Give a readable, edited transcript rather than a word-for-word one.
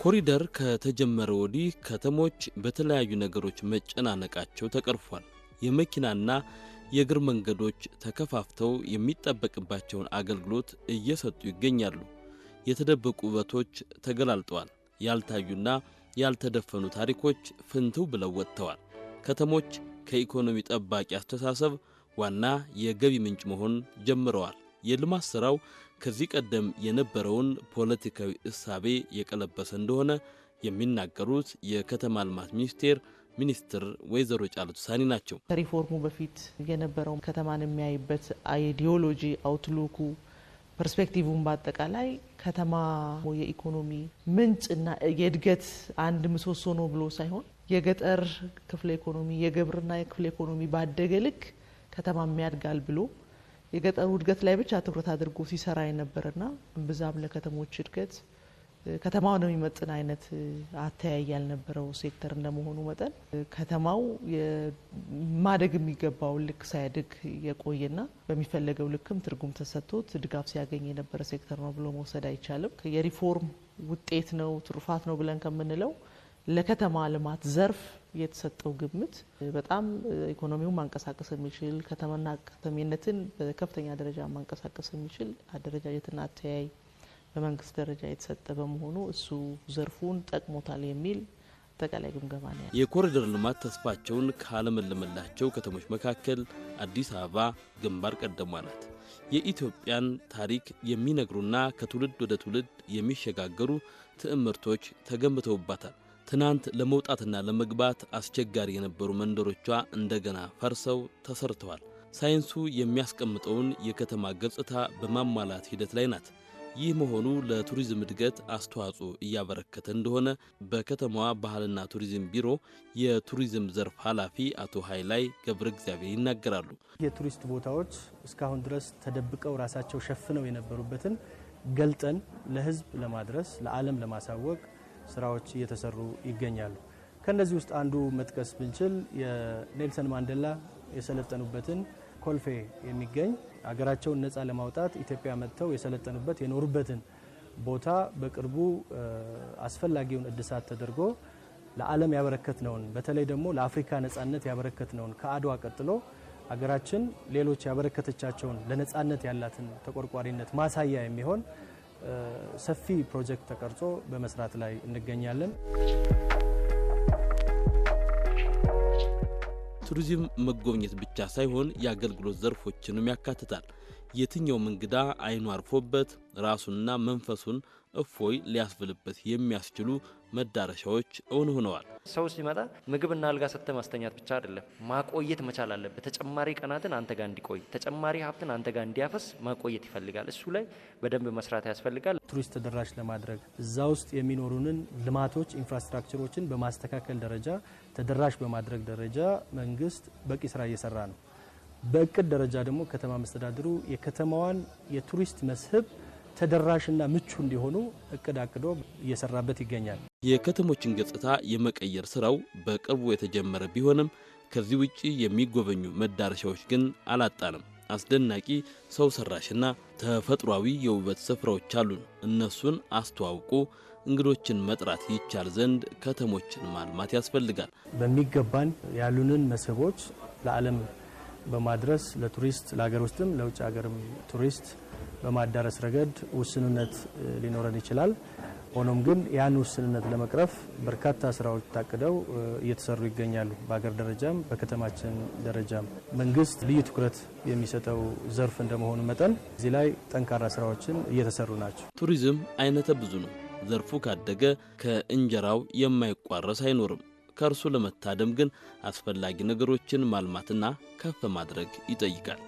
ኮሪደር ከተጀመረ ወዲህ ከተሞች በተለያዩ ነገሮች መጨናነቃቸው ተቀርፏል። የመኪናና የእግር መንገዶች ተከፋፍተው የሚጠበቅባቸውን አገልግሎት እየሰጡ ይገኛሉ። የተደበቁ ውበቶች ተገላልጠዋል። ያልታዩና ያልተደፈኑ ታሪኮች ፍንትው ብለው ወጥተዋል። ከተሞች ከኢኮኖሚ ጠባቂ አስተሳሰብ ዋና የገቢ ምንጭ መሆን ጀምረዋል። የልማት ሥራው ከዚህ ቀደም የነበረውን ፖለቲካዊ እሳቤ የቀለበሰ እንደሆነ የሚናገሩት የከተማ ልማት ሚኒስትር ወይዘሮ ጫልቱ ሳኒ ናቸው። ከሪፎርሙ በፊት የነበረው ከተማን የሚያይበት አይዲዮሎጂ አውትሉኩ ፐርስፔክቲቭን በአጠቃላይ ከተማ የኢኮኖሚ ምንጭና የእድገት አንድ ምሰሶ ነው ብሎ ሳይሆን የገጠር ክፍለ ኢኮኖሚ የግብርና ክፍለ ኢኮኖሚ ባደገ ልክ ከተማ የሚያድጋል ብሎ የገጠሩ እድገት ላይ ብቻ ትኩረት አድርጎ ሲሰራ የነበረና ብዛም ለከተሞች እድገት ከተማው ነው የሚመጥን አይነት አተያይ ያልነበረው ሴክተር እንደመሆኑ መጠን ከተማው ማደግ የሚገባው ልክ ሳያድግ የቆየና በሚፈለገው ልክም ትርጉም ተሰጥቶት ድጋፍ ሲያገኝ የነበረ ሴክተር ነው ብሎ መውሰድ አይቻልም። የሪፎርም ውጤት ነው ትሩፋት ነው ብለን ከምንለው ለከተማ ልማት ዘርፍ የተሰጠው ግምት በጣም ኢኮኖሚውን ማንቀሳቀስ የሚችል ከተማና ከተሜነትን በከፍተኛ ደረጃ ማንቀሳቀስ የሚችል አደረጃጀትና አተያይ በመንግስት ደረጃ የተሰጠ በመሆኑ እሱ ዘርፉን ጠቅሞታል የሚል አጠቃላይ ግምገማ ነው። የኮሪደር ልማት ተስፋቸውን ካለመለመላቸው ከተሞች መካከል አዲስ አበባ ግንባር ቀደሟ ናት። የኢትዮጵያን ታሪክ የሚነግሩና ከትውልድ ወደ ትውልድ የሚሸጋገሩ ትዕምርቶች ተገንብተውባታል። ትናንት ለመውጣትና ለመግባት አስቸጋሪ የነበሩ መንደሮቿ እንደገና ፈርሰው ተሰርተዋል። ሳይንሱ የሚያስቀምጠውን የከተማ ገጽታ በማሟላት ሂደት ላይ ናት። ይህ መሆኑ ለቱሪዝም እድገት አስተዋጽኦ እያበረከተ እንደሆነ በከተማዋ ባህልና ቱሪዝም ቢሮ የቱሪዝም ዘርፍ ኃላፊ አቶ ኃይላይ ገብረ እግዚአብሔር ይናገራሉ። የቱሪስት ቦታዎች እስካሁን ድረስ ተደብቀው ራሳቸው ሸፍነው የነበሩበትን ገልጠን ለሕዝብ ለማድረስ ለዓለም ለማሳወቅ ስራዎች እየተሰሩ ይገኛሉ። ከነዚህ ውስጥ አንዱ መጥቀስ ብንችል የኔልሰን ማንዴላ የሰለጠኑበትን ኮልፌ የሚገኝ አገራቸውን ነፃ ለማውጣት ኢትዮጵያ መጥተው የሰለጠኑበት የኖሩበትን ቦታ በቅርቡ አስፈላጊውን እድሳት ተደርጎ ለዓለም ያበረከትነውን በተለይ ደግሞ ለአፍሪካ ነፃነት ያበረከትነውን ከአድዋ ቀጥሎ አገራችን ሌሎች ያበረከተቻቸውን ለነፃነት ያላትን ተቆርቋሪነት ማሳያ የሚሆን ሰፊ ፕሮጀክት ተቀርጾ በመስራት ላይ እንገኛለን። ቱሪዝም መጎብኘት ብቻ ሳይሆን የአገልግሎት ዘርፎችንም ያካትታል። የትኛውም እንግዳ አይኑ አርፎበት ራሱንና መንፈሱን እፎይ ሊያስብልበት የሚያስችሉ መዳረሻዎች እውን ሆነዋል። ሰው ሲመጣ ምግብና አልጋ ሰጥተህ ማስተኛት ብቻ አይደለም፣ ማቆየት መቻል አለበት። ተጨማሪ ቀናትን አንተ ጋር እንዲቆይ፣ ተጨማሪ ሀብትን አንተ ጋር እንዲያፈስ ማቆየት ይፈልጋል። እሱ ላይ በደንብ መስራት ያስፈልጋል። ቱሪስት ተደራሽ ለማድረግ እዛ ውስጥ የሚኖሩንን ልማቶች ኢንፍራስትራክቸሮችን በማስተካከል ደረጃ ተደራሽ በማድረግ ደረጃ መንግስት በቂ ስራ እየሰራ ነው። በእቅድ ደረጃ ደግሞ ከተማ መስተዳድሩ የከተማዋን የቱሪስት መስህብ ተደራሽና ምቹ እንዲሆኑ እቅድ አቅዶ እየሰራበት ይገኛል። የከተሞችን ገጽታ የመቀየር ስራው በቅርቡ የተጀመረ ቢሆንም ከዚህ ውጪ የሚጎበኙ መዳረሻዎች ግን አላጣንም። አስደናቂ ሰው ሰራሽና ተፈጥሯዊ የውበት ስፍራዎች አሉን። እነሱን አስተዋውቆ እንግዶችን መጥራት ይቻል ዘንድ ከተሞችን ማልማት ያስፈልጋል። በሚገባን ያሉንን መስህቦች ለዓለም በማድረስ ለቱሪስት ለሀገር ውስጥም ለውጭ ሀገርም ቱሪስት በማዳረስ ረገድ ውስንነት ሊኖረን ይችላል። ሆኖም ግን ያን ውስንነት ለመቅረፍ በርካታ ስራዎች ታቅደው እየተሰሩ ይገኛሉ። በሀገር ደረጃም በከተማችን ደረጃም መንግስት ልዩ ትኩረት የሚሰጠው ዘርፍ እንደመሆኑ መጠን እዚህ ላይ ጠንካራ ስራዎችን እየተሰሩ ናቸው። ቱሪዝም አይነተ ብዙ ነው። ዘርፉ ካደገ ከእንጀራው የማይቋረስ አይኖርም። ከእርሱ ለመታደም ግን አስፈላጊ ነገሮችን ማልማትና ከፍ ማድረግ ይጠይቃል።